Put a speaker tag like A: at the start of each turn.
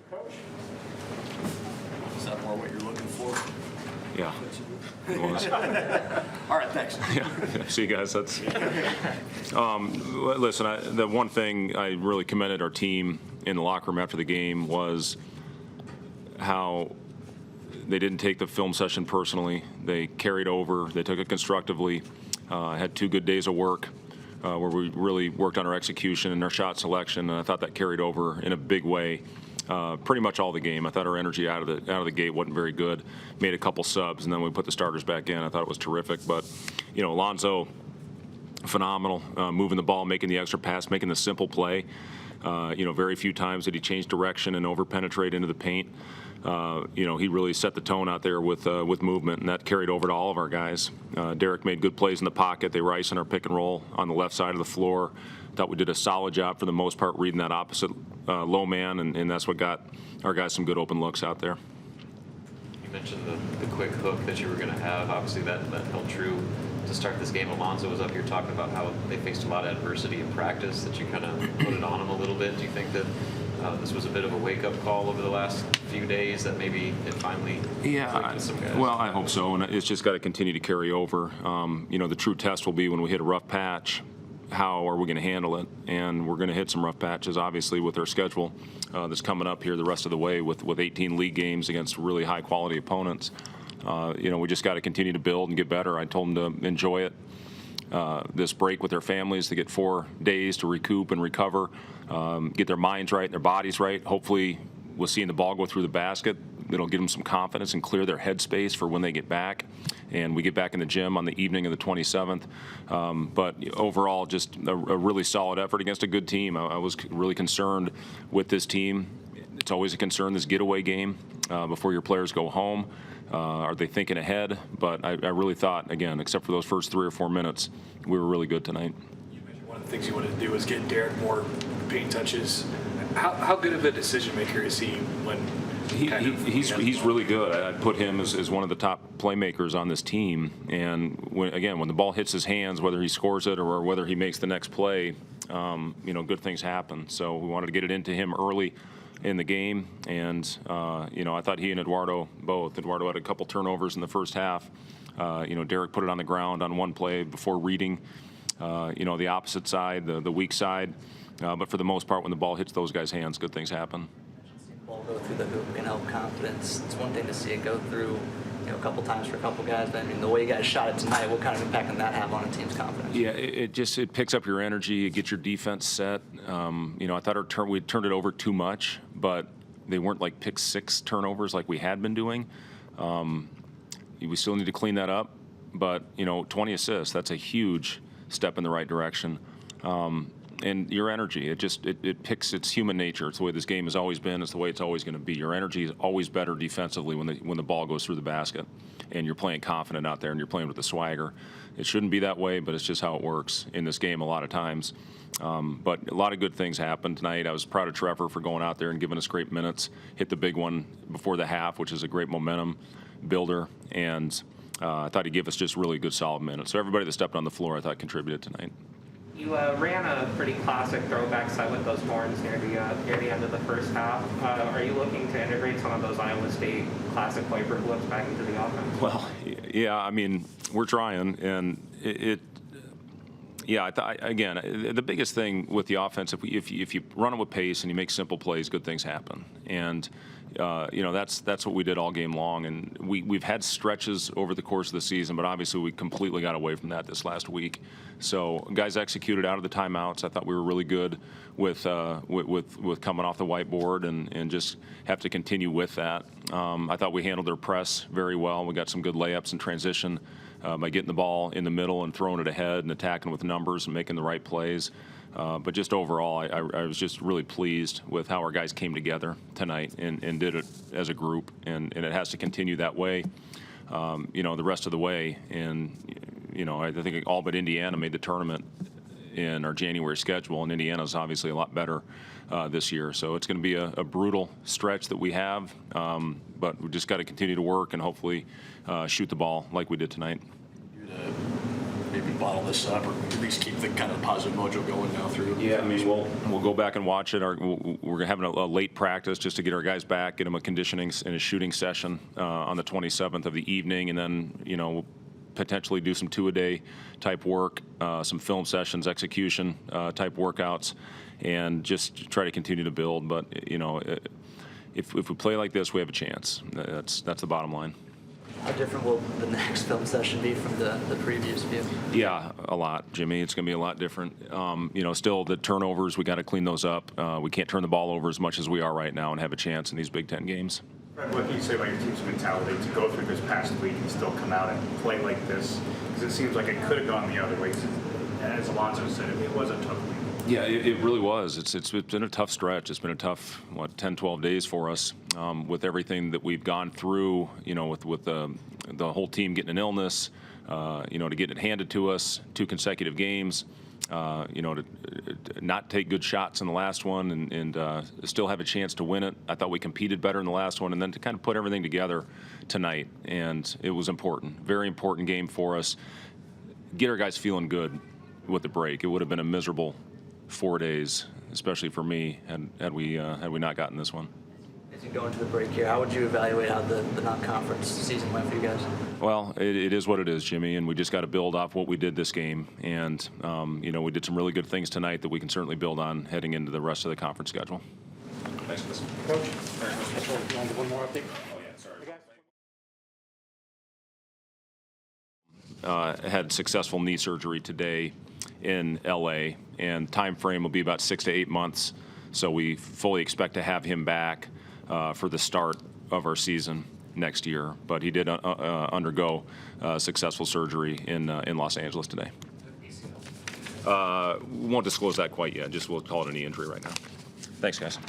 A: Coach? Is that more what you're looking for?
B: Yeah. It was.
A: All right, thanks.
B: Yeah. See you guys. That's. Listen, the one thing I really commended our team in the locker room after the game was how they didn't take the film session personally. They carried over. They took it constructively. Had 2 good days of work where we really worked on our execution and our shot selection, and I thought that carried over in a big way. Pretty much all the game. I thought our energy out of the gate wasn't very good. Made a couple subs, and then we put the starters back in. I thought it was terrific. But, Alonzo, phenomenal, moving the ball, making the extra pass, making the simple play. Very few times did he change direction and over-penetrate into the paint. He really set the tone out there with movement, and that carried over to all of our guys. Derek made good plays in the pocket. They were icing our pick and roll on the left side of the floor. Thought we did a solid job for the most part reading that opposite low man, and that's what got our guys some good open looks out there.
C: You mentioned the quick hook that you were going to have. Obviously, that held true to start this game. Alonzo was up here talking about how they faced a lot of adversity in practice, that you kind of put it on him a little bit. Do you think that this was a bit of a wake-up call over the last few days, that maybe it finally clicked with some guys?
B: Well, I hope so, and it's just got to continue to carry over. The true test will be when we hit a rough patch. How are we going to handle it? And we're going to hit some rough patches, obviously, with our schedule that's coming up here the rest of the way with 18 league games against really high-quality opponents. We just got to continue to build and get better. I told them to enjoy it, this break with their families, to get 4 days to recoup and recover, get their minds right and their bodies right. Hopefully, we'll seeing the ball go through the basket. It'll give them some confidence and clear their headspace for when they get back. And we get back in the gym on the evening of the 27th. But overall, just a really solid effort against a good team. I was really concerned with this team. It's always a concern, this getaway game before your players go home. Are they thinking ahead? But I really thought, again, except for those first 3 or 4 minutes, we were really good tonight.
A: You mentioned one of the things you wanted to do was get Derek more paint touches. How good of a decision maker is he when
B: he's really good. I'd put him as one of the top playmakers on this team. And when the ball hits his hands, whether he scores it or whether he makes the next play, good things happen. So we wanted to get it into him early in the game. And, I thought he and Eduardo both. Eduardo had a couple turnovers in the first half. Derek put it on the ground on one play before reading, the opposite side, the weak side. But for the most part, when the ball hits those guys' hands, good things happen.
D: Ball go through the hoop can help confidence. It's one thing to see it go through, a couple times for a couple guys, but I mean, the way you guys shot it tonight, what kind of impact can that have on a team's confidence?
B: Yeah, it picks up your energy. It gets your defense set. I thought we turned it over too much, but they weren't like pick 6 turnovers like we had been doing. We still need to clean that up, but 20 assists, that's a huge step in the right direction. And your energy, it picks its human nature. It's the way this game has always been. It's the way it's always going to be. Your energy is always better defensively when the ball goes through the basket, and you're playing confident out there and you're playing with the swagger. It shouldn't be that way, but it's just how it works in this game a lot of times. But a lot of good things happened tonight. I was proud of Trevor for going out there and giving us great minutes. Hit the big one before the half, which is a great momentum builder, and I thought he gave us just really good, solid minutes. So everybody that stepped on the floor, I thought, contributed tonight.
E: You ran a pretty classic throwback set with those horns near the end of the first half. Are you looking to integrate some of those Iowa State classic Hoiberg looks back into the offense?
B: Well, yeah, I mean, we're trying, and again, the biggest thing with the offense, if you run it with pace and you make simple plays, good things happen. And that's what we did all game long. And we've had stretches over the course of the season, but obviously we completely got away from that this last week. So guys executed out of the timeouts. I thought we were really good with coming off the whiteboard and just have to continue with that. I thought we handled their press very well. We got some good layups in transition by getting the ball in the middle and throwing it ahead and attacking with numbers and making the right plays. But just overall, I was just really pleased with how our guys came together tonight and did it as a group, and it has to continue that way, the rest of the way. And, I think all but Indiana made the tournament in our January schedule, and Indiana's obviously a lot better this year. So it's going to be a brutal stretch that we have, but we just got to continue to work and hopefully shoot the ball like we did tonight.
F: maybe bottle this up or at least keep the kind of positive mojo going now through?
B: Yeah, I mean, we'll go back and watch it. We're having a late practice just to get our guys back, get them a conditioning and a shooting session on the 27th of the evening, and then, we'll potentially do some two-a-day type work, some film sessions, execution type workouts, and just try to continue to build. But, if we play like this, we have a chance. That's the bottom line.
D: How different will the next film session be from the previous view?
B: Yeah, a lot, Jimmy. It's going to be a lot different. Still the turnovers, we got to clean those up. We can't turn the ball over as much as we are right now and have a chance in these Big Ten games.
G: Brett, what can you say about your team's mentality to go through this past week and still come out and play like this? Because it seems like it could have gone the other way. As Alonzo said, it was a tough week.
B: Yeah, it really was. It's been a tough stretch. It's been a tough, 10, 12 days for us with everything that we've gone through, with the whole team getting an illness, to get it handed to us, 2 consecutive games, to not take good shots in the last one and still have a chance to win it. I thought we competed better in the last one, and then to kind of put everything together tonight. And it was important, very important game for us. Get our guys feeling good with the break. It would have been a miserable 4 days, especially for me, had we not gotten this one.
D: As you go into the break here, how would you evaluate how the non-conference season went for you guys?
B: Well, it is what it is, Jimmy, and we just got to build off what we did this game. And, we did some really good things tonight that we can certainly build on heading into the rest of the conference schedule. Thanks, Chris.
H: Coach, one more update.
B: Had successful knee surgery today in LA, and time frame will be about 6 to 8 months. So we fully expect to have him back for the start of our season next year. But he did undergo successful surgery in Los Angeles today. We won't disclose that quite yet. Just we'll call it a knee injury right now. Thanks, guys.